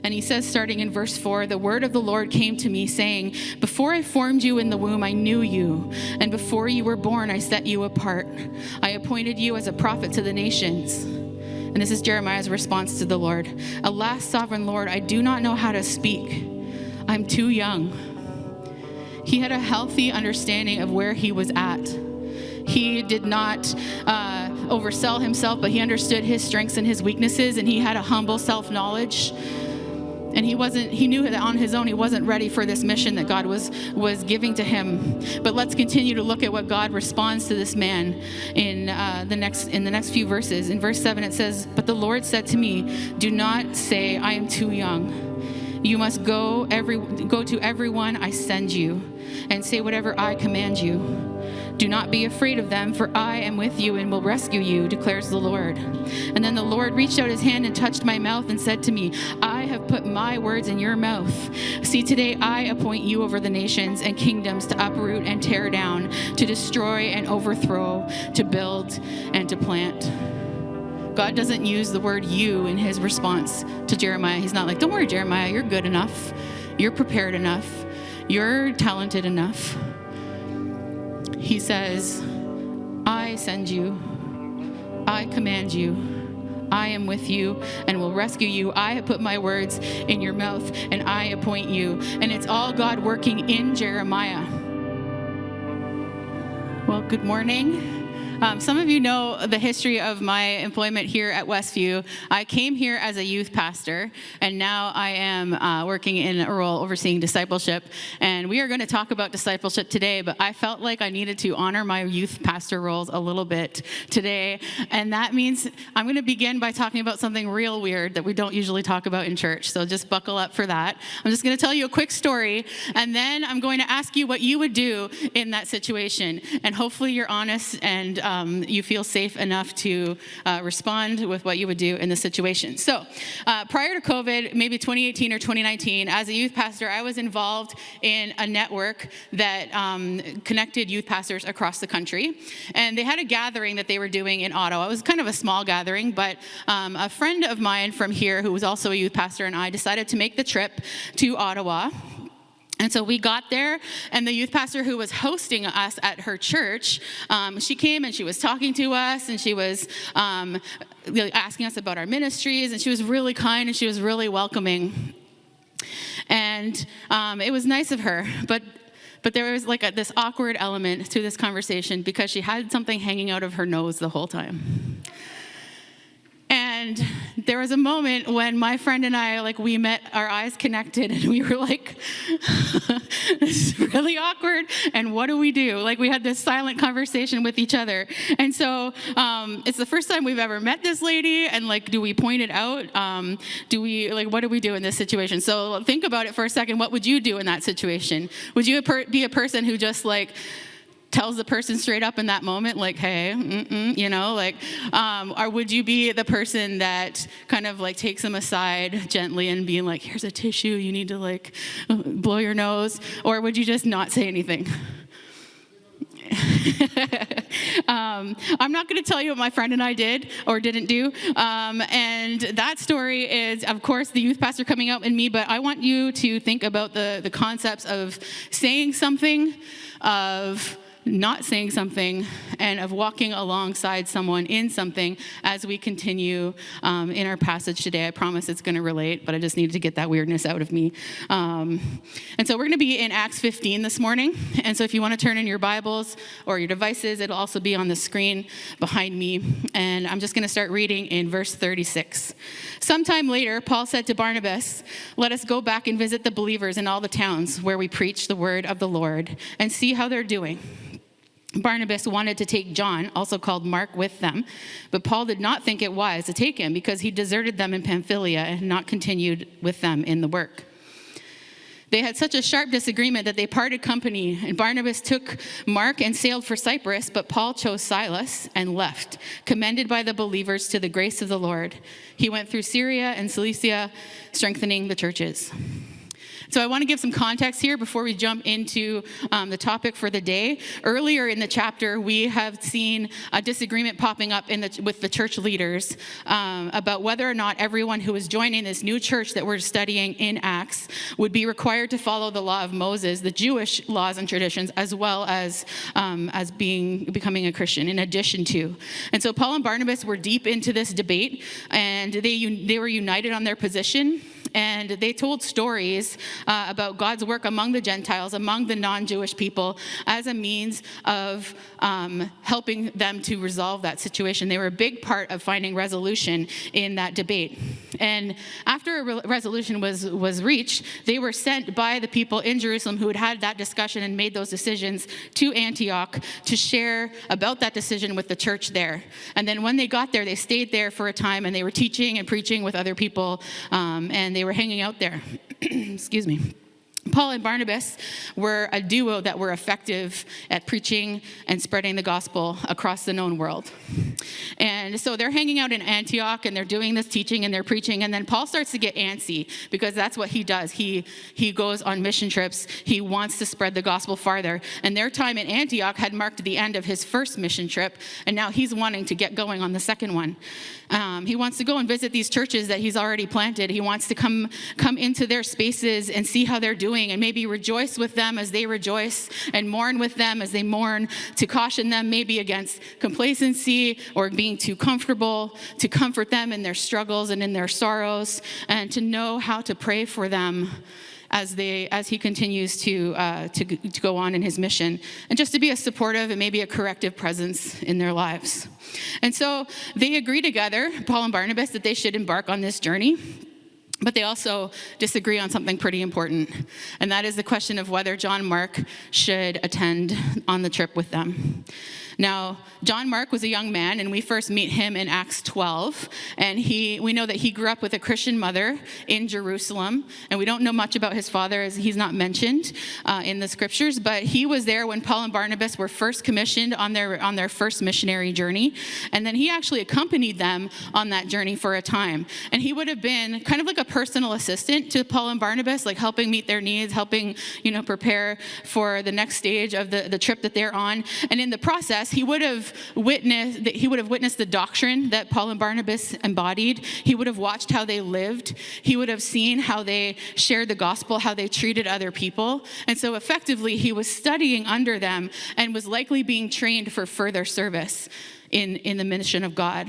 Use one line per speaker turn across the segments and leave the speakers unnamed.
And he says, starting in verse 4, the word of the Lord came to me saying, before I formed you in the womb, I knew you. And before you were born, I set you apart. I appointed you as a prophet to the nations. And this is Jeremiah's response to the Lord. Alas, sovereign Lord, I do not know how to speak. I'm too young. He had a healthy understanding of where he was at. He did not oversell himself, but he understood his strengths and his weaknesses, and he had a humble self-knowledge. And he knew that on his own, he wasn't ready for this mission that God was giving to him. But let's continue to look at what God responds to this man in the next few verses. In verse 7, it says, but the Lord said to me, do not say, I am too young. You must go to everyone I send you and say whatever I command you. Do not be afraid of them, for I am with you and will rescue you, declares the Lord. And then the Lord reached out his hand and touched my mouth and said to me, I have put my words in your mouth. See, today I appoint you over the nations and kingdoms to uproot and tear down, to destroy and overthrow, to build and to plant. God doesn't use the word you in his response to Jeremiah. He's not like, don't worry, Jeremiah, you're good enough. You're prepared enough. You're talented enough. He says, I send you. I command you. I am with you and will rescue you. I have put my words in your mouth and I appoint you. And it's all God working in Jeremiah. Well, good morning. Some of you know the history of my employment here at Westview. I came here as a youth pastor, and now I am working in a role overseeing discipleship. And we are going to talk about discipleship today, but I felt like I needed to honor my youth pastor roles a little bit today. And that means I'm going to begin by talking about something real weird that we don't usually talk about in church. So just buckle up for that. I'm just going to tell you a quick story, and then I'm going to ask you what you would do in that situation. And hopefully you're honest and you feel safe enough to respond with what you would do in the situation. So prior to COVID, maybe 2018 or 2019, as a youth pastor, I was involved in a network that connected youth pastors across the country. And they had a gathering that they were doing in Ottawa. It was kind of a small gathering, but a friend of mine from here who was also a youth pastor and I decided to make the trip to Ottawa. And so we got there, and the youth pastor who was hosting us at her church, she came and she was talking to us, and she was asking us about our ministries, and she was really kind, and she was really welcoming. And it was nice of her, but there was like this awkward element to this conversation because she had something hanging out of her nose the whole time. And there was a moment when my friend and I, we met, our eyes connected, and we were like, this is really awkward, and what do? We had this silent conversation with each other. And so it's the first time we've ever met this lady, and do we point it out? What do we do in this situation? So think about it for a second. What would you do in that situation? Would you be a person who just tells the person straight up in that moment, hey, or would you be the person that kind of takes them aside gently and being like, here's a tissue, you need to blow your nose, or would you just not say anything? I'm not going to tell you what my friend and I did or didn't do. And that story is, of course, the youth pastor coming out in me, but I want you to think about the concepts of saying something, of not saying something, and of walking alongside someone in something as we continue in our passage today. I promise it's going to relate, but I just needed to get that weirdness out of me. And so we're going to be in Acts 15 this morning. And so if you want to turn in your Bibles or your devices, it'll also be on the screen behind me. And I'm just going to start reading in verse 36. Sometime later, Paul said to Barnabas, let us go back and visit the believers in all the towns where we preach the word of the Lord and see how they're doing. Barnabas wanted to take John, also called Mark, with them, but Paul did not think it wise to take him because he deserted them in Pamphylia and had not continued with them in the work. They had such a sharp disagreement that they parted company, and Barnabas took Mark and sailed for Cyprus, but Paul chose Silas and left, commended by the believers to the grace of the Lord. He went through Syria and Cilicia, strengthening the churches. So I want to give some context here before we jump into the topic for the day. Earlier in the chapter, we have seen a disagreement popping up with the church leaders about whether or not everyone who was joining this new church that we're studying in Acts would be required to follow the law of Moses, the Jewish laws and traditions, as well as becoming a Christian, in addition to. And so Paul and Barnabas were deep into this debate, and they were united on their position. And they told stories about God's work among the Gentiles, among the non-Jewish people, as a means of helping them to resolve that situation. They were a big part of finding resolution in that debate. And after a resolution was reached, they were sent by the people in Jerusalem who had had that discussion and made those decisions to Antioch to share about that decision with the church there. And then when they got there, they stayed there for a time, and they were teaching and preaching with other people, and they were hanging out there. Excuse me. Paul and Barnabas were a duo that were effective at preaching and spreading the gospel across the known world. And so they're hanging out in Antioch, and they're doing this teaching and they're preaching, and then Paul starts to get antsy, because that's what he does. He goes on mission trips. He wants to spread the gospel farther. And their time in Antioch had marked the end of his first mission trip, and now he's wanting to get going on the second one. He wants to go and visit these churches that he's already planted. He wants to come into their spaces and see how they're doing, and maybe rejoice with them as they rejoice, and mourn with them as they mourn, to caution them maybe against complacency or being too comfortable, to comfort them in their struggles and in their sorrows, and to know how to pray for them as he continues to go on in his mission, and just to be a supportive and maybe a corrective presence in their lives. And so they agree together, Paul and Barnabas, that they should embark on this journey. But they also disagree on something pretty important, and that is the question of whether John Mark should attend on the trip with them. Now, John Mark was a young man, and we first meet him in Acts 12, and we know that he grew up with a Christian mother in Jerusalem, and we don't know much about his father, as he's not mentioned in the scriptures, but he was there when Paul and Barnabas were first commissioned on their first missionary journey, and then he actually accompanied them on that journey for a time. And he would have been kind of like a personal assistant to Paul and Barnabas, like helping meet their needs, helping prepare for the next stage of the trip that they're on. And in the process, he would have witnessed the doctrine that Paul and Barnabas embodied. He would have watched how they lived. He would have seen how they shared the gospel, how they treated other people. And so effectively, he was studying under them and was likely being trained for further service in the mission of God.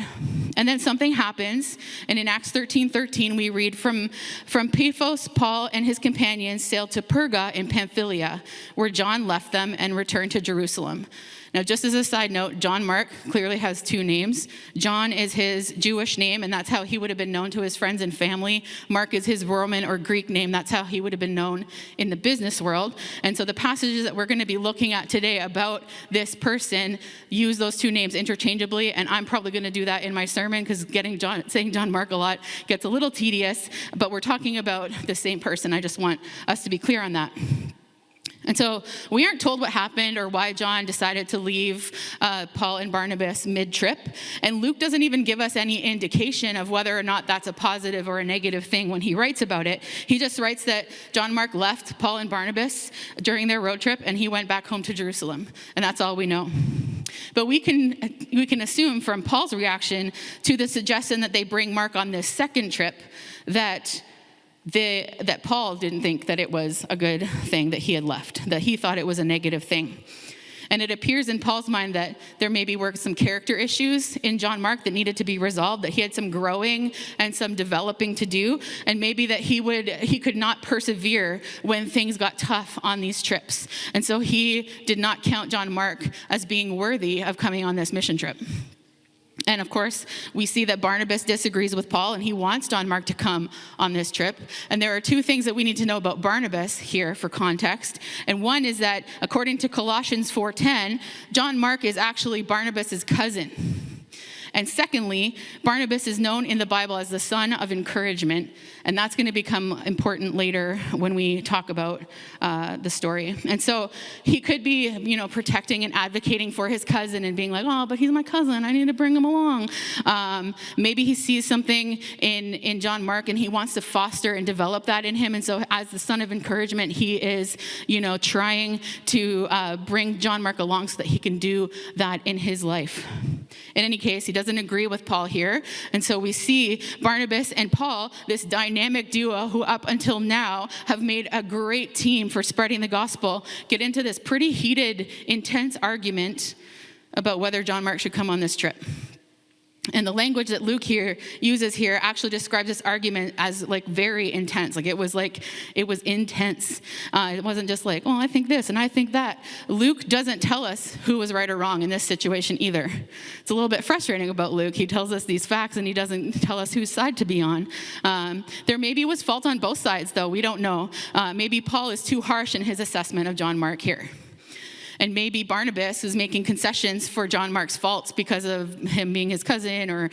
And then something happens, and in Acts 13:13, we read, from Paphos, Paul and his companions sailed to Perga in Pamphylia, where John left them and returned to Jerusalem. Now, just as a side note, John Mark clearly has two names. John is his Jewish name, and that's how he would have been known to his friends and family. Mark is his Roman or Greek name. That's how he would have been known in the business world. And so the passages that we're going to be looking at today about this person use those two names interchangeably, and I'm probably going to do that in my sermon, because saying John Mark a lot gets a little tedious, but we're talking about the same person. I just want us to be clear on that. And so we aren't told what happened or why John decided to leave Paul and Barnabas mid-trip. And Luke doesn't even give us any indication of whether or not that's a positive or a negative thing when he writes about it. He just writes that John Mark left Paul and Barnabas during their road trip, and he went back home to Jerusalem. And that's all we know. But we can assume from Paul's reaction to the suggestion that they bring Mark on this second trip that Paul didn't think that it was a good thing that he had left, that he thought it was a negative thing. And it appears in Paul's mind that there maybe were some character issues in John Mark that needed to be resolved, that he had some growing and some developing to do, and maybe that he could not persevere when things got tough on these trips. And so he did not count John Mark as being worthy of coming on this mission trip. And of course, we see that Barnabas disagrees with Paul, and he wants John Mark to come on this trip. And there are two things that we need to know about Barnabas here for context. And one is that according to Colossians 4:10, John Mark is actually Barnabas's cousin. And secondly, Barnabas is known in the Bible as the son of encouragement, and that's going to become important later when we talk about the story. And so he could be, protecting and advocating for his cousin and being like, oh, but he's my cousin, I need to bring him along. Maybe he sees something in John Mark and he wants to foster and develop that in him. And so as the son of encouragement, he is, trying to bring John Mark along so that he can do that in his life. In any case, he doesn't agree with Paul here. And so we see Barnabas and Paul, this dynamic duo who up until now have made a great team for spreading the gospel, get into this pretty heated, intense argument about whether John Mark should come on this trip. And the language that Luke uses here actually describes this argument as very intense. It was intense. It wasn't just oh, I think this and I think that. Luke doesn't tell us who was right or wrong in this situation either. It's a little bit frustrating about Luke. He tells us these facts and he doesn't tell us whose side to be on. There maybe was fault on both sides, though. We don't know. Maybe Paul is too harsh in his assessment of John Mark here. And maybe Barnabas is making concessions for John Mark's faults because of him being his cousin or,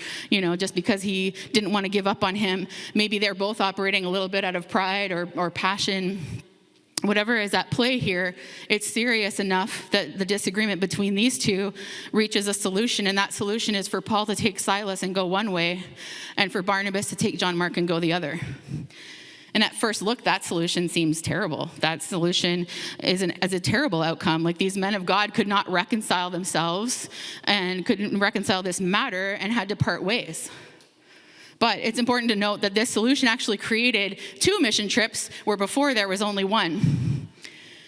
just because he didn't want to give up on him. Maybe they're both operating a little bit out of pride or passion. Whatever is at play here, it's serious enough that the disagreement between these two reaches a solution. And that solution is for Paul to take Silas and go one way and for Barnabas to take John Mark and go the other. And at first look, that solution seems terrible. That solution is a terrible outcome. These men of God could not reconcile themselves and couldn't reconcile this matter and had to part ways. But it's important to note that this solution actually created 2 mission trips where before there was only one.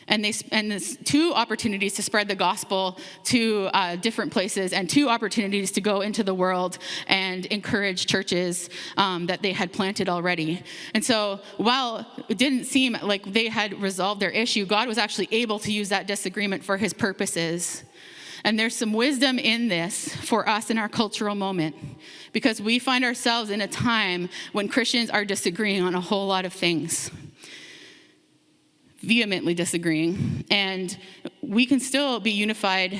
And there's 2 opportunities to spread the gospel to different places and 2 opportunities to go into the world and encourage churches that they had planted already. And so while it didn't seem like they had resolved their issue, God was actually able to use that disagreement for his purposes. And there's some wisdom in this for us in our cultural moment, because we find ourselves in a time when Christians are disagreeing on a whole lot of things. Vehemently disagreeing, and we can still be unified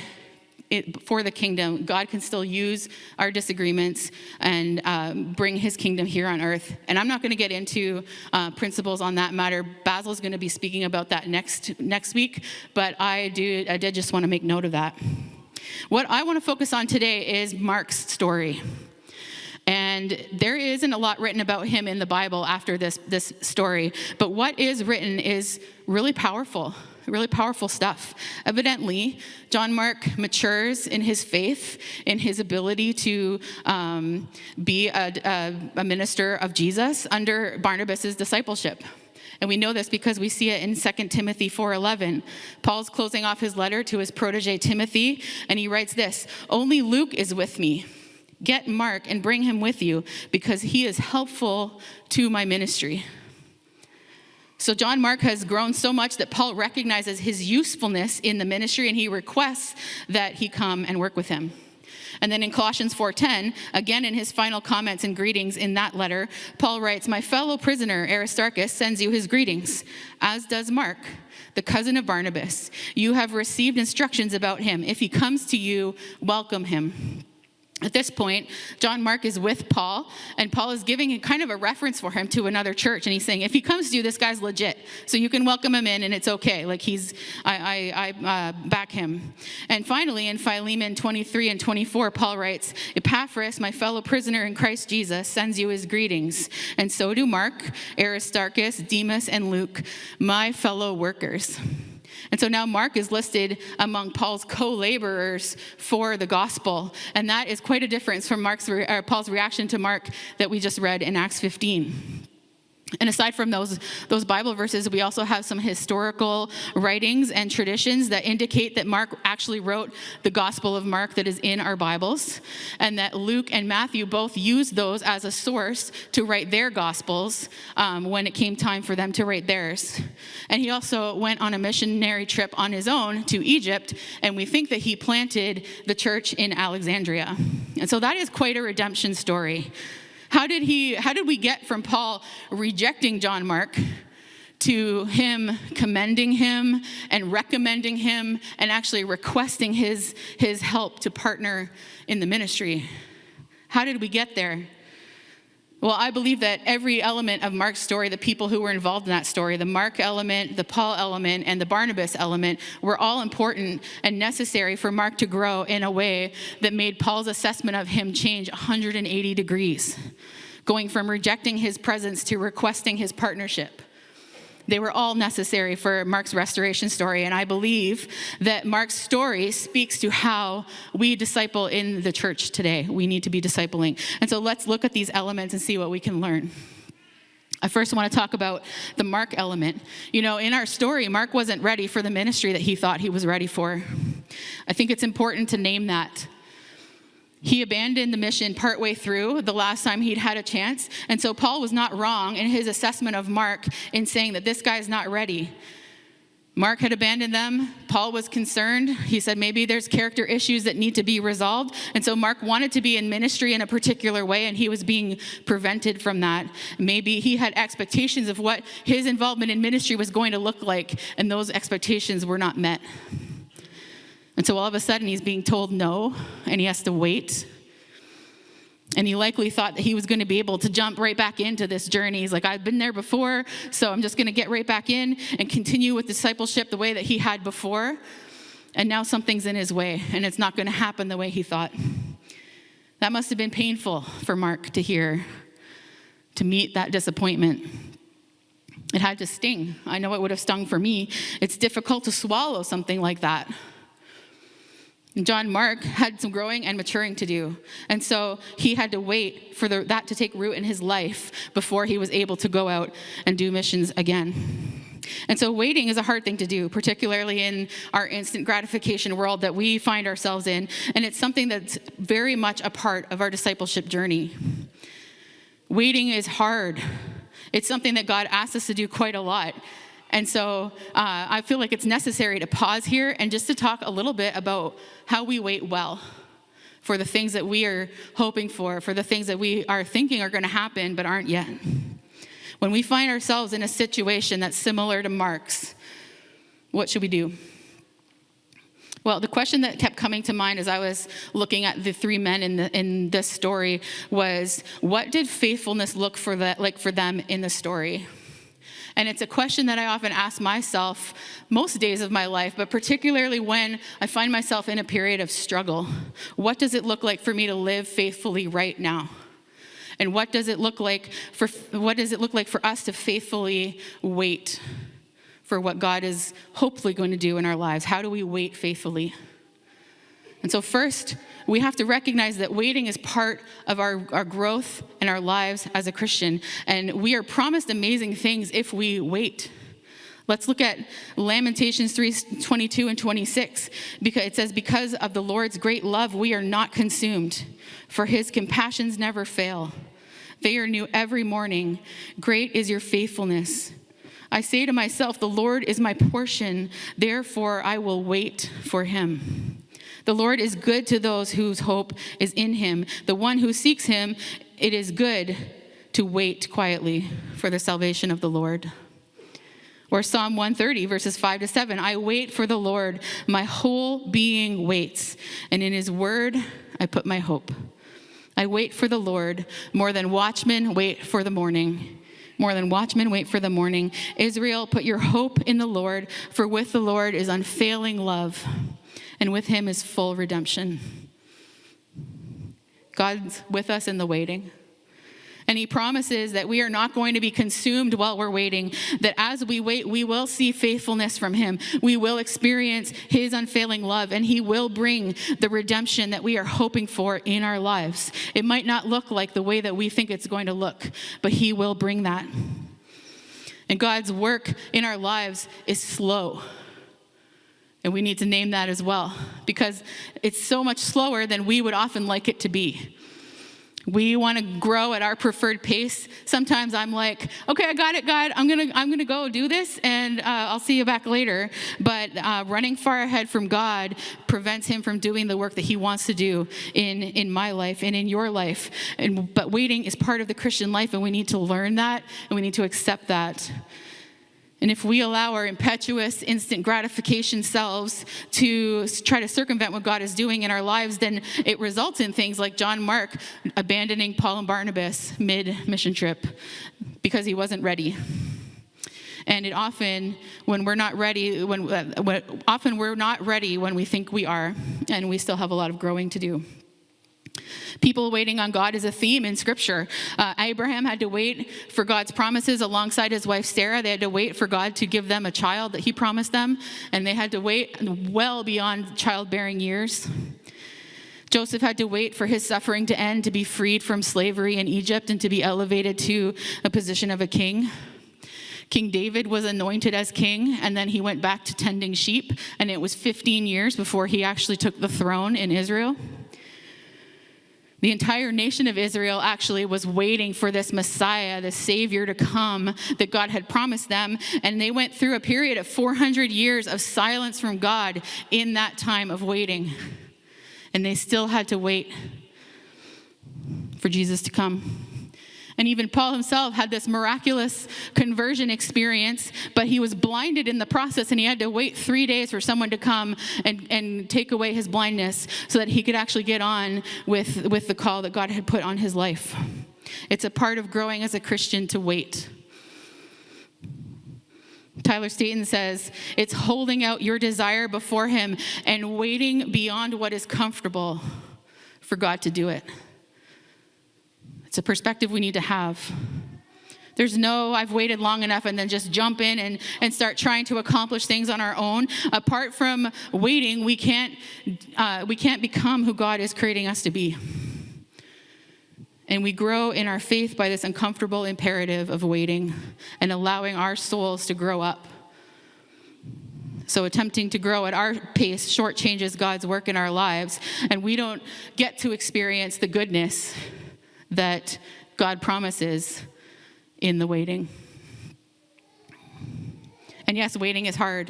for the kingdom. God can still use our disagreements and bring his kingdom here on earth. And I'm not going to get into principles on that matter. Basil's going to be speaking about that next week, but I did just want to make note of that. What I want to focus on today is Mark's story. And there isn't a lot written about him in the Bible after this story. But what is written is really powerful stuff. Evidently, John Mark matures in his faith, in his ability to be a minister of Jesus under Barnabas' discipleship. And we know this because we see it in 2 Timothy 4:11. Paul's closing off his letter to his protege Timothy, and he writes this: "Only Luke is with me. Get Mark and bring him with you because he is helpful to my ministry." So John Mark has grown so much that Paul recognizes his usefulness in the ministry and he requests that he come and work with him. And then in Colossians 4:10, again in his final comments and greetings in that letter, Paul writes, "My fellow prisoner Aristarchus sends you his greetings, as does Mark, the cousin of Barnabas. You have received instructions about him. If he comes to you, welcome him." At this point, John Mark is with Paul, and Paul is giving kind of a reference for him to another church, and he's saying, if he comes to you, this guy's legit, so you can welcome him in, and it's okay. I back him. And finally, in Philemon 23 and 24, Paul writes, "Epaphras, my fellow prisoner in Christ Jesus, sends you his greetings, and so do Mark, Aristarchus, Demas, and Luke, my fellow workers." And so now Mark is listed among Paul's co-laborers for the gospel. And that is quite a difference from Paul's reaction to Mark that we just read in Acts 15. And aside from those Bible verses, we also have some historical writings and traditions that indicate that Mark actually wrote the Gospel of Mark that is in our Bibles, and that Luke and Matthew both used those as a source to write their Gospels when it came time for them to write theirs. And he also went on a missionary trip on his own to Egypt, and we think that he planted the church in Alexandria. And so that is quite a redemption story. How did we get from Paul rejecting John Mark to him commending him and recommending him and actually requesting his help to partner in the ministry? How did we get there? Well, I believe that every element of Mark's story, the people who were involved in that story, the Mark element, the Paul element, and the Barnabas element, were all important and necessary for Mark to grow in a way that made Paul's assessment of him change 180 degrees, going from rejecting his presence to requesting his partnership. They were all necessary for Mark's restoration story, and I believe that Mark's story speaks to how we disciple in the church today. We need to be discipling. And so let's look at these elements and see what we can learn. I first want to talk about the Mark element. You know, in our story, Mark wasn't ready for the ministry that he thought he was ready for. I think it's important to name that. He abandoned the mission partway through the last time he'd had a chance. And so Paul was not wrong in his assessment of Mark in saying that this guy's not ready. Mark had abandoned them. Paul was concerned. He said maybe there's character issues that need to be resolved. And so Mark wanted to be in ministry in a particular way, and he was being prevented from that. Maybe he had expectations of what his involvement in ministry was going to look like, and those expectations were not met. And so all of a sudden he's being told no, and he has to wait. And he likely thought that he was going to be able to jump right back into this journey. He's like, I've been there before, so I'm just going to get right back in and continue with discipleship the way that he had before. And now something's in his way, and it's not going to happen the way he thought. That must have been painful for Mark to hear, to meet that disappointment. It had to sting. I know it would have stung for me. It's difficult to swallow something like that. John Mark had some growing and maturing to do. And so he had to wait for that to take root in his life before he was able to go out and do missions again. And so waiting is a hard thing to do, particularly in our instant gratification world that we find ourselves in. And it's something that's very much a part of our discipleship journey. Waiting is hard. It's something that God asks us to do quite a lot. And so I feel like it's necessary to pause here and just to talk a little bit about how we wait well for the things that we are hoping for the things that we are thinking are going to happen but aren't yet. When we find ourselves in a situation that's similar to Mark's, what should we do? Well, the question that kept coming to mind as I was looking at the three men in this story was, what did faithfulness look like for them in the story? And it's a question that I often ask myself most days of my life, but particularly when I find myself in a period of struggle. What does it look like for me to live faithfully right now? And what does it look like for us to faithfully wait for what God is hopefully going to do in our lives? How do we wait faithfully? And so first, we have to recognize that waiting is part of our growth in our lives as a Christian. And we are promised amazing things if we wait. Let's look at Lamentations 3:22 and 26. Because it says, because of the Lord's great love, we are not consumed, for his compassions never fail. They are new every morning. Great is your faithfulness. I say to myself, the Lord is my portion, therefore I will wait for him. The Lord is good to those whose hope is in him. The one who seeks him, it is good to wait quietly for the salvation of the Lord. Or Psalm 130, verses 5-7. I wait for the Lord. My whole being waits, and in his word I put my hope. I wait for the Lord more than watchmen wait for the morning. More than watchmen wait for the morning. Israel, put your hope in the Lord, for with the Lord is unfailing love, and with him is full redemption. God's with us in the waiting. And he promises that we are not going to be consumed while we're waiting, that as we wait, we will see faithfulness from him. We will experience his unfailing love, and he will bring the redemption that we are hoping for in our lives. It might not look like the way that we think it's going to look, but he will bring that. And God's work in our lives is slow. And we need to name that as well, because it's so much slower than we would often like it to be. We want to grow at our preferred pace. Sometimes I'm like, okay, I got it, God. I'm gonna go do this, and I'll see you back later. But running far ahead from God prevents him from doing the work that he wants to do in my life and in your life. But waiting is part of the Christian life, and we need to learn that, and we need to accept that. And if we allow our impetuous, instant gratification selves to try to circumvent what God is doing in our lives, then it results in things like John Mark abandoning Paul and Barnabas mid-mission trip because he wasn't ready. And it often, when we're not ready, often we're not ready when we think we are, and we still have a lot of growing to do. People waiting on God is a theme in Scripture. Abraham had to wait for God's promises alongside his wife Sarah. They had to wait for God to give them a child that he promised them, and they had to wait well beyond childbearing years. Joseph had to wait for his suffering to end, to be freed from slavery in Egypt, and to be elevated to a position of a king. King David was anointed as king, and then he went back to tending sheep, and it was 15 years before he actually took the throne in Israel. The entire nation of Israel actually was waiting for this Messiah, this Savior to come that God had promised them. And they went through a period of 400 years of silence from God in that time of waiting. And they still had to wait for Jesus to come. And even Paul himself had this miraculous conversion experience, but he was blinded in the process, and he had to wait 3 days for someone to come and take away his blindness so that he could actually get on with the call that God had put on his life. It's a part of growing as a Christian to wait. Tyler Staton says, it's holding out your desire before him and waiting beyond what is comfortable for God to do it. It's a perspective we need to have. There's no, I've waited long enough and then just jump in and start trying to accomplish things on our own. Apart from waiting, we can't become who God is creating us to be. And we grow in our faith by this uncomfortable imperative of waiting and allowing our souls to grow up. So attempting to grow at our pace shortchanges God's work in our lives, and we don't get to experience the goodness that God promises in the waiting. And yes, waiting is hard.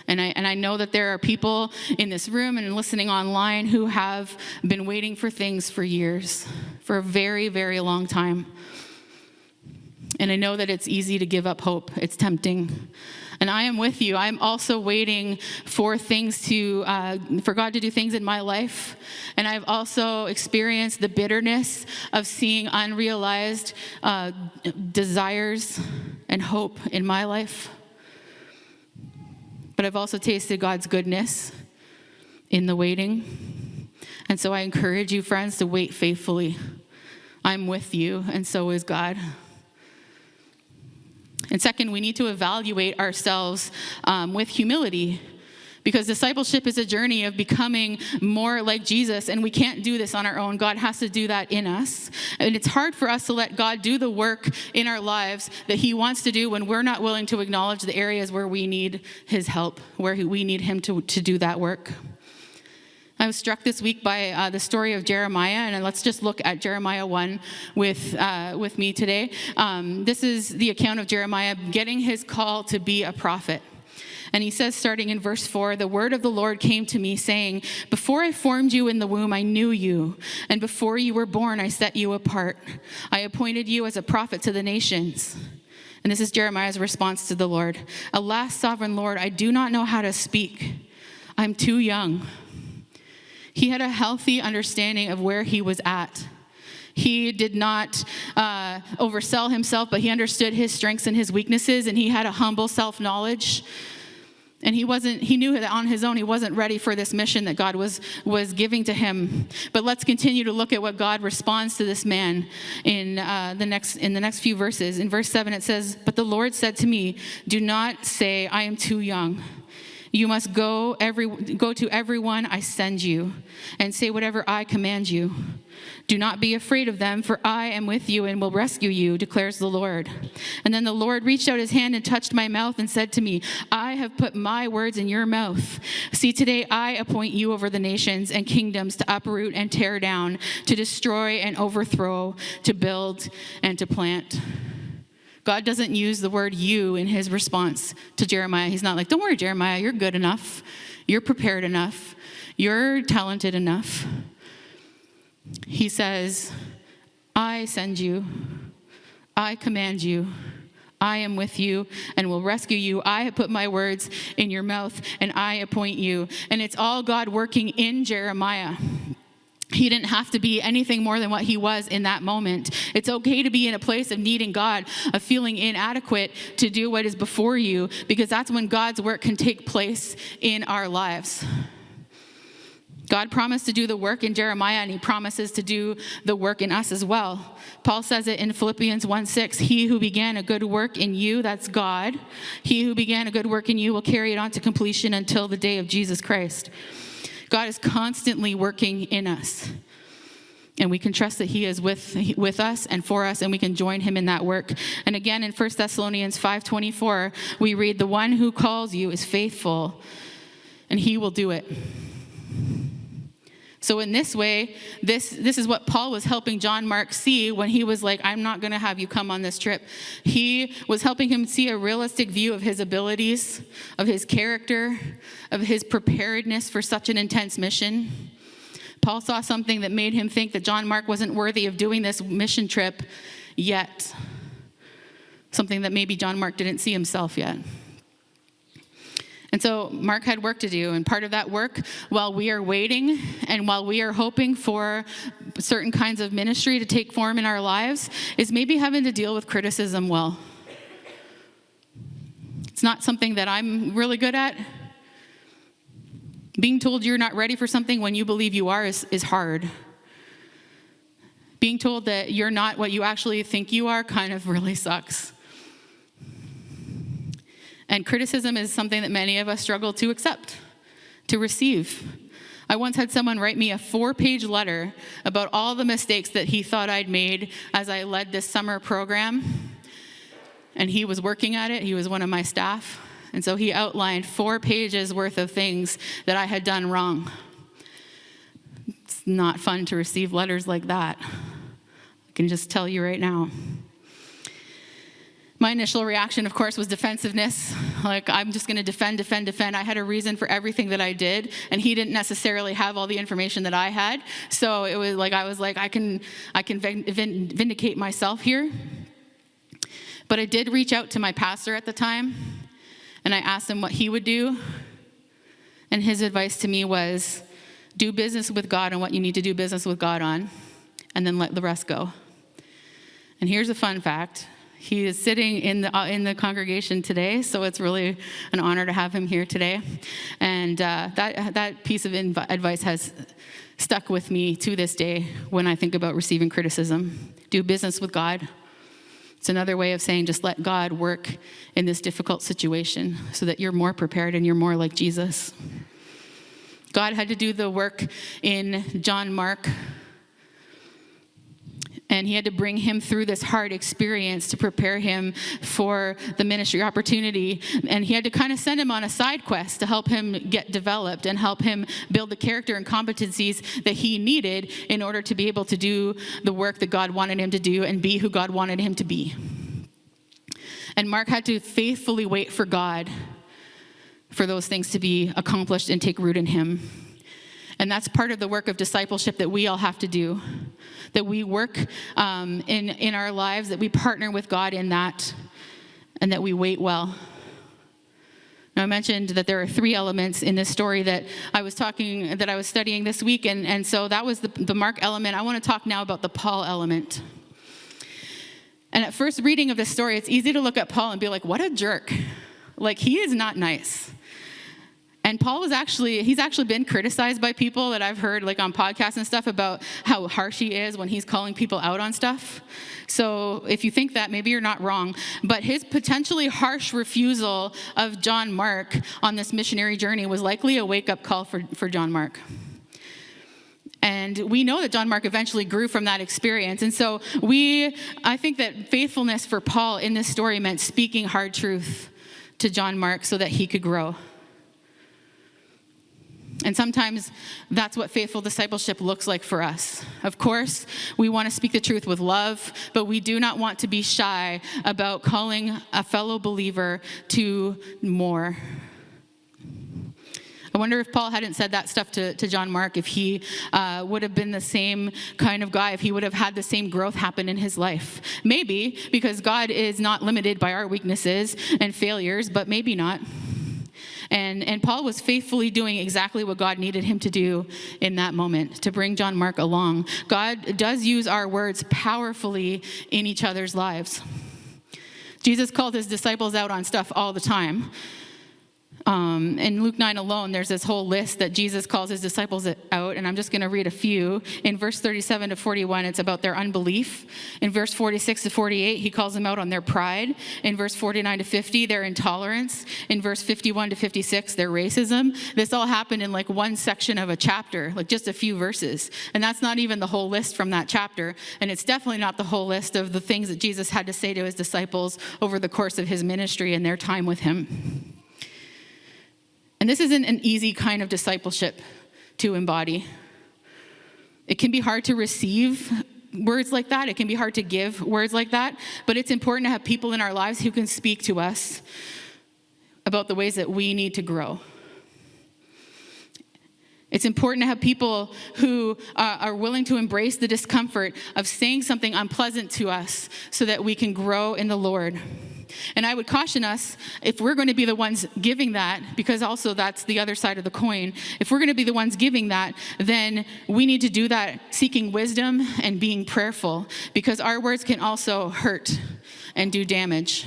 And I know that there are people in this room and listening online who have been waiting for things for years, for a very, very long time. And I know that it's easy to give up hope. It's tempting. And I am with you. I'm also waiting for things for God to do things in my life. And I've also experienced the bitterness of seeing unrealized desires and hope in my life. But I've also tasted God's goodness in the waiting. And so I encourage you, friends, to wait faithfully. I'm with you, and so is God. And second, we need to evaluate ourselves with humility, because discipleship is a journey of becoming more like Jesus, and we can't do this on our own. God has to do that in us. And it's hard for us to let God do the work in our lives that he wants to do when we're not willing to acknowledge the areas where we need his help, where we need him to do that work. I was struck this week by the story of Jeremiah, and let's just look at Jeremiah 1 with me today. This is the account of Jeremiah getting his call to be a prophet. And he says, starting in verse 4, the word of the Lord came to me saying, before I formed you in the womb, I knew you. And before you were born, I set you apart. I appointed you as a prophet to the nations. And this is Jeremiah's response to the Lord. Alas, sovereign Lord, I do not know how to speak. I'm too young. He had a healthy understanding of where he was at. He did not oversell himself, but he understood his strengths and his weaknesses, and he had a humble self-knowledge. And he knew that on his own, he wasn't ready for this mission that God was giving to him. But let's continue to look at what God responds to this man in the next few verses. In verse 7, it says, but the Lord said to me, do not say, I am too young. You must go to everyone I send you and say whatever I command you. Do not be afraid of them, for I am with you and will rescue you, declares the Lord. And then the Lord reached out his hand and touched my mouth and said to me, I have put my words in your mouth. See, today I appoint you over the nations and kingdoms to uproot and tear down, to destroy and overthrow, to build and to plant. God doesn't use the word you in his response to Jeremiah. He's not like, don't worry, Jeremiah, you're good enough. You're prepared enough. You're talented enough. He says, I send you. I command you. I am with you and will rescue you. I have put my words in your mouth, and I appoint you. And it's all God working in Jeremiah. He didn't have to be anything more than what he was in that moment. It's okay to be in a place of needing God, of feeling inadequate to do what is before you, because that's when God's work can take place in our lives. God promised to do the work in Jeremiah, and he promises to do the work in us as well. Paul says it in Philippians 1:6, he who began a good work in you, that's God, he who began a good work in you will carry it on to completion until the day of Jesus Christ. God is constantly working in us, and we can trust that he is with us and for us, and we can join him in that work. And again, in 1 Thessalonians 5:24, we read, the one who calls you is faithful, and he will do it. So in this way, this is what Paul was helping John Mark see when he was like, I'm not going to have you come on this trip. He was helping him see a realistic view of his abilities, of his character, of his preparedness for such an intense mission. Paul saw something that made him think that John Mark wasn't worthy of doing this mission trip yet. Something that maybe John Mark didn't see himself yet. And so Mark had work to do, and part of that work, while we are waiting and while we are hoping for certain kinds of ministry to take form in our lives, is maybe having to deal with criticism well. It's not something that I'm really good at. Being told you're not ready for something when you believe you are is hard. Being told that you're not what you actually think you are kind of really sucks. And criticism is something that many of us struggle to accept, to receive. I once had someone write me a 4-page letter about all the mistakes that he thought I'd made as I led this summer program. And he was working at it. He was one of my staff. And so he outlined 4 pages worth of things that I had done wrong. It's not fun to receive letters like that. I can just tell you right now. My initial reaction, of course, was defensiveness. Like, I'm just going to defend. I had a reason for everything that I did, and he didn't necessarily have all the information that I had. So it was like, I can vindicate myself here. But I did reach out to my pastor at the time, and I asked him what he would do. And his advice to me was, do business with God on what you need to do business with God on, and then let the rest go. And here's a fun fact. He is sitting in the congregation today, so it's really an honor to have him here today. And that piece of advice has stuck with me to this day when I think about receiving criticism. Do business with God. It's another way of saying just let God work in this difficult situation so that you're more prepared and you're more like Jesus. God had to do the work in John Mark, and he had to bring him through this hard experience to prepare him for the ministry opportunity. And he had to kind of send him on a side quest to help him get developed and help him build the character and competencies that he needed in order to be able to do the work that God wanted him to do and be who God wanted him to be. And Mark had to faithfully wait for God for those things to be accomplished and take root in him. And that's part of the work of discipleship that we all have to do, that we work in our lives, that we partner with God in that, and that we wait well. Now, I mentioned that there are 3 elements in this story that I was studying this week, and so that was the Mark element. I want to talk now about the Paul element. And at first reading of this story, it's easy to look at Paul and be like, what a jerk. Like, he is not nice. And Paul he's actually been criticized by people that I've heard like on podcasts and stuff about how harsh he is when he's calling people out on stuff. So if you think that, maybe you're not wrong. But his potentially harsh refusal of John Mark on this missionary journey was likely a wake-up call for John Mark. And we know that John Mark eventually grew from that experience. And so I think that faithfulness for Paul in this story meant speaking hard truth to John Mark so that he could grow. And sometimes that's what faithful discipleship looks like for us. Of course, we want to speak the truth with love, but we do not want to be shy about calling a fellow believer to more. I wonder if Paul hadn't said that stuff to John Mark, if he would have been the same kind of guy, if he would have had the same growth happen in his life. Maybe, because God is not limited by our weaknesses and failures, but maybe not. And Paul was faithfully doing exactly what God needed him to do in that moment, to bring John Mark along. God does use our words powerfully in each other's lives. Jesus called his disciples out on stuff all the time. In Luke 9 alone, there's this whole list that Jesus calls his disciples out, and I'm just going to read a few. In verse 37 to 41, it's about their unbelief. In verse 46 to 48, he calls them out on their pride. In verse 49 to 50, their intolerance. In verse 51 to 56, their racism. This all happened in like one section of a chapter, like just a few verses. And that's not even the whole list from that chapter. And it's definitely not the whole list of the things that Jesus had to say to his disciples over the course of his ministry and their time with him. And this isn't an easy kind of discipleship to embody. It can be hard to receive words like that. It can be hard to give words like that. But it's important to have people in our lives who can speak to us about the ways that we need to grow. It's important to have people who are willing to embrace the discomfort of saying something unpleasant to us so that we can grow in the Lord. And I would caution us, if we're going to be the ones giving that, because also that's the other side of the coin, if we're going to be the ones giving that, then we need to do that seeking wisdom and being prayerful, because our words can also hurt and do damage.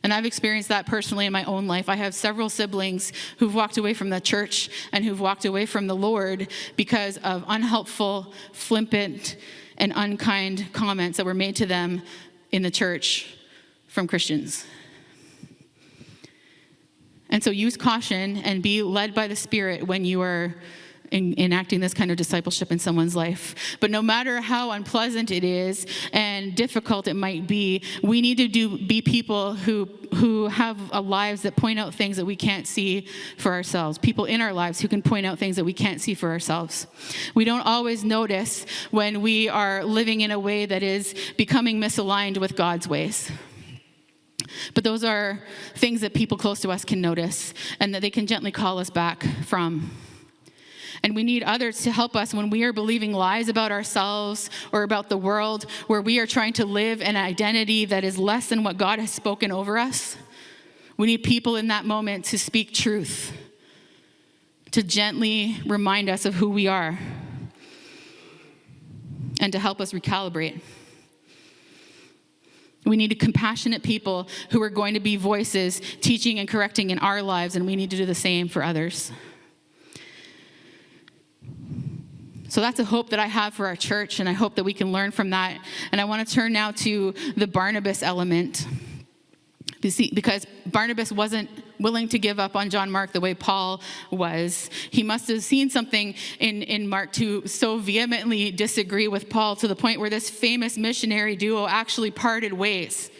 And I've experienced that personally in my own life. I have several siblings who've walked away from the church and who've walked away from the Lord because of unhelpful, flippant, and unkind comments that were made to them in the church from Christians. And so use caution and be led by the Spirit when you are enacting this kind of discipleship in someone's life. But no matter how unpleasant it is and difficult it might be, we need to be people who have lives that point out things that we can't see for ourselves. People in our lives who can point out things that we can't see for ourselves. We don't always notice when we are living in a way that is becoming misaligned with God's ways. But those are things that people close to us can notice and that they can gently call us back from. And we need others to help us when we are believing lies about ourselves or about the world, where we are trying to live an identity that is less than what God has spoken over us. We need people in that moment to speak truth, to gently remind us of who we are, and to help us recalibrate. We need compassionate people who are going to be voices teaching and correcting in our lives, and we need to do the same for others. So that's a hope that I have for our church, and I hope that we can learn from that. And I want to turn now to the Barnabas element. You see, because Barnabas wasn't willing to give up on John Mark the way Paul was. He must have seen something in Mark to so vehemently disagree with Paul to the point where this famous missionary duo actually parted ways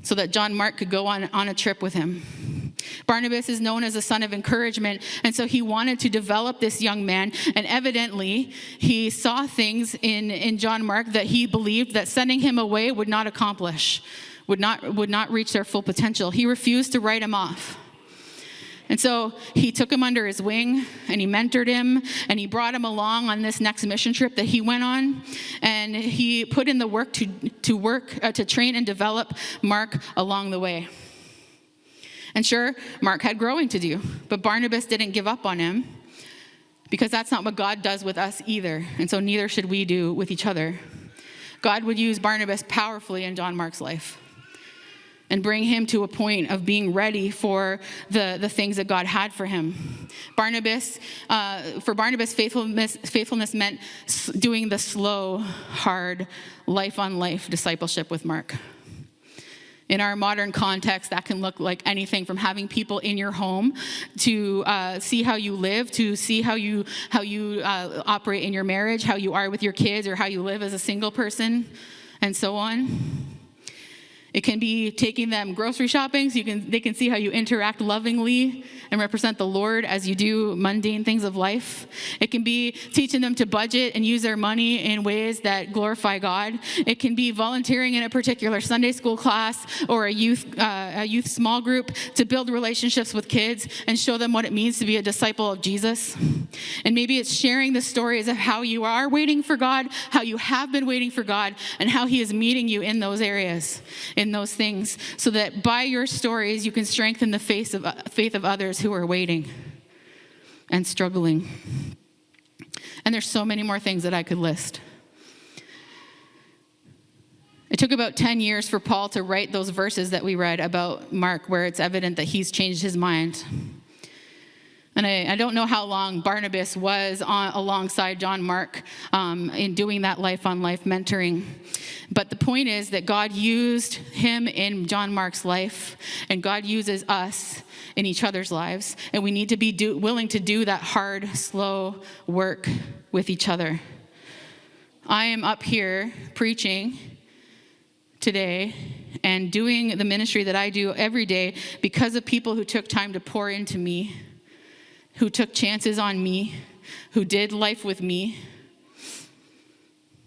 so that John Mark could go on a trip with him. Barnabas is known as a son of encouragement, and so he wanted to develop this young man, and evidently he saw things in John Mark that he believed that sending him away would not accomplish, would not reach their full potential. He refused to write him off. And so he took him under his wing, and he mentored him, and he brought him along on this next mission trip that he went on, and he put in the work to train and develop Mark along the way. And sure, Mark had growing to do, but Barnabas didn't give up on him, because that's not what God does with us either, and so neither should we do with each other. God would use Barnabas powerfully in John Mark's life and bring him to a point of being ready for the things that God had for him. For Barnabas, faithfulness meant doing the slow, hard, life-on-life discipleship with Mark. In our modern context, that can look like anything from having people in your home to see how you live, to see how you operate in your marriage, how you are with your kids, or how you live as a single person, and so on. It can be taking them grocery shopping so they can see how you interact lovingly and represent the Lord as you do mundane things of life. It can be teaching them to budget and use their money in ways that glorify God. It can be volunteering in a particular Sunday school class or a youth small group to build relationships with kids and show them what it means to be a disciple of Jesus. And maybe it's sharing the stories of how you are waiting for God, how you have been waiting for God, and how he is meeting you in those areas, in those things, so that by your stories you can strengthen the faith of others who are waiting and struggling. And there's so many more things that I could list. It took about 10 years for Paul to write those verses that we read about Mark, where it's evident that he's changed his mind. And I don't know how long Barnabas was alongside John Mark in doing that life-on-life mentoring. But the point is that God used him in John Mark's life, and God uses us in each other's lives. And we need to be willing to do that hard, slow work with each other. I am up here preaching today and doing the ministry that I do every day because of people who took time to pour into me, who took chances on me, who did life with me.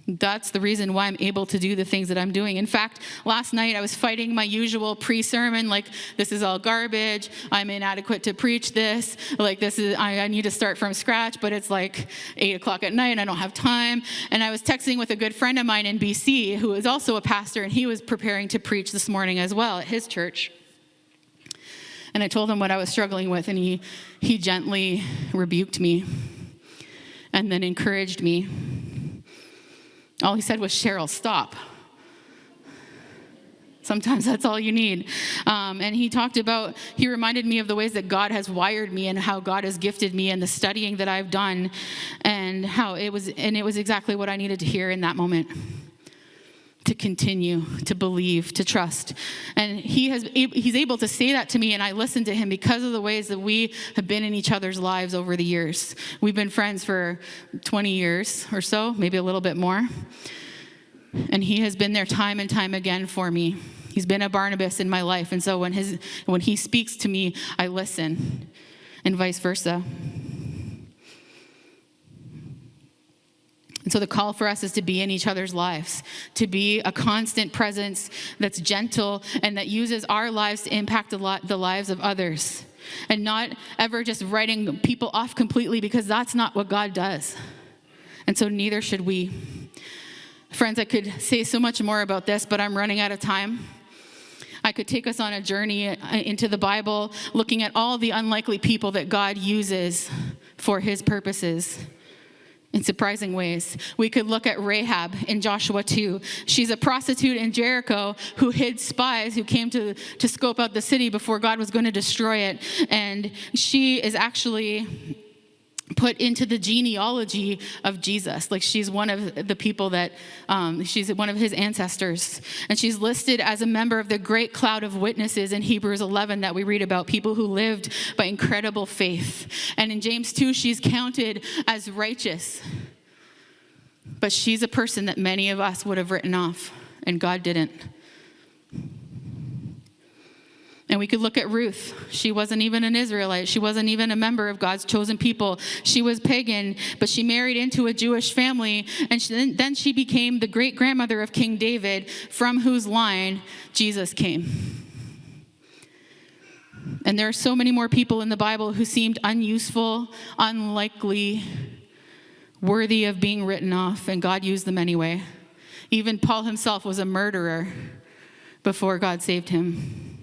That's the reason why I'm able to do the things that I'm doing. In fact, last night I was fighting my usual pre-sermon, like, this is all garbage, I'm inadequate to preach this, like, I need to start from scratch, but it's like 8 o'clock at night and I don't have time. And I was texting with a good friend of mine in BC who is also a pastor, and he was preparing to preach this morning as well at his church. And I told him what I was struggling with, and he gently rebuked me and then encouraged me. All he said was, "Cheryl, stop." Sometimes that's all you need. And he reminded me of the ways that God has wired me and how God has gifted me and the studying that I've done, and how it was exactly what I needed to hear in that moment. To continue, to believe, to trust. And he's able to say that to me, and I listen to him because of the ways that we have been in each other's lives over the years. We've been friends for 20 years or so, maybe a little bit more. And he has been there time and time again for me. He's been a Barnabas in my life. And so when he speaks to me, I listen, and vice versa. And so the call for us is to be in each other's lives, to be a constant presence that's gentle and that uses our lives to impact the lives of others, and not ever just writing people off completely, because that's not what God does. And so neither should we. Friends, I could say so much more about this, but I'm running out of time. I could take us on a journey into the Bible, looking at all the unlikely people that God uses for his purposes in surprising ways. We could look at Rahab in Joshua 2. She's a prostitute in Jericho who hid spies who came to scope out the city before God was going to destroy it. And she is actually put into the genealogy of Jesus. Like, she's one of the people that, she's one of his ancestors. And she's listed as a member of the great cloud of witnesses in Hebrews 11 that we read about, people who lived by incredible faith. And in James 2, she's counted as righteous. But she's a person that many of us would have written off, and God didn't. And we could look at Ruth. She wasn't even an Israelite. She wasn't even a member of God's chosen people. She was pagan, but she married into a Jewish family, and then she became the great-grandmother of King David, from whose line Jesus came. And there are so many more people in the Bible who seemed unuseful, unlikely, worthy of being written off, and God used them anyway. Even Paul himself was a murderer before God saved him.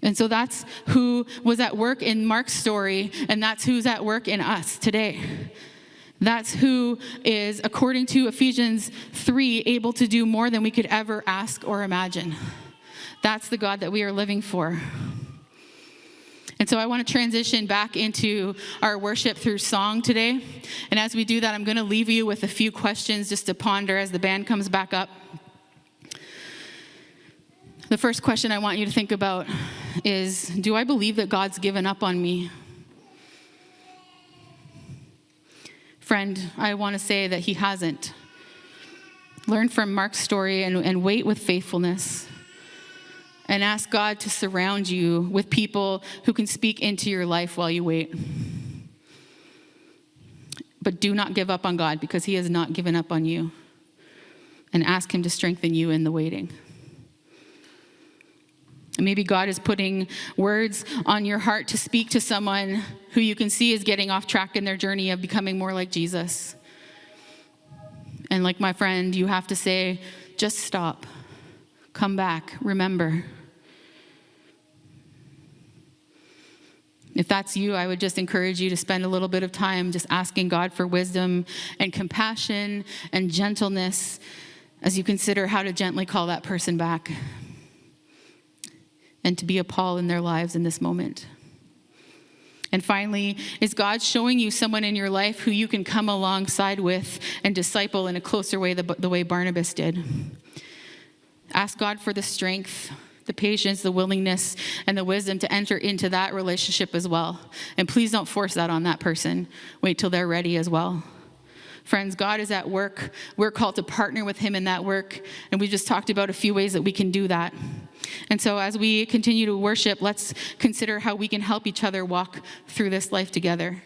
And so that's who was at work in Mark's story, and that's who's at work in us today. That's who is, according to Ephesians 3, able to do more than we could ever ask or imagine. That's the God that we are living for. And so I want to transition back into our worship through song today. And as we do that, I'm going to leave you with a few questions just to ponder as the band comes back up. The first question I want you to think about is, do I believe that God's given up on me? Friend, I want to say that he hasn't. Learn from Mark's story and wait with faithfulness. and ask God to surround you with people who can speak into your life while you wait. But do not give up on God, because he has not given up on you. And ask him to strengthen you in the waiting. And maybe God is putting words on your heart to speak to someone who you can see is getting off track in their journey of becoming more like Jesus. And like my friend, you have to say, just stop. Come back. Remember. If that's you, I would just encourage you to spend a little bit of time just asking God for wisdom and compassion and gentleness as you consider how to gently call that person back and to be a Paul in their lives in this moment. And finally, is God showing you someone in your life who you can come alongside with and disciple in a closer way, the way Barnabas did? Ask God for the strength, the patience, the willingness, and the wisdom to enter into that relationship as well. And please don't force that on that person. Wait till they're ready as well. Friends, God is at work. We're called to partner with him in that work. And we just talked about a few ways that we can do that. And so as we continue to worship, let's consider how we can help each other walk through this life together.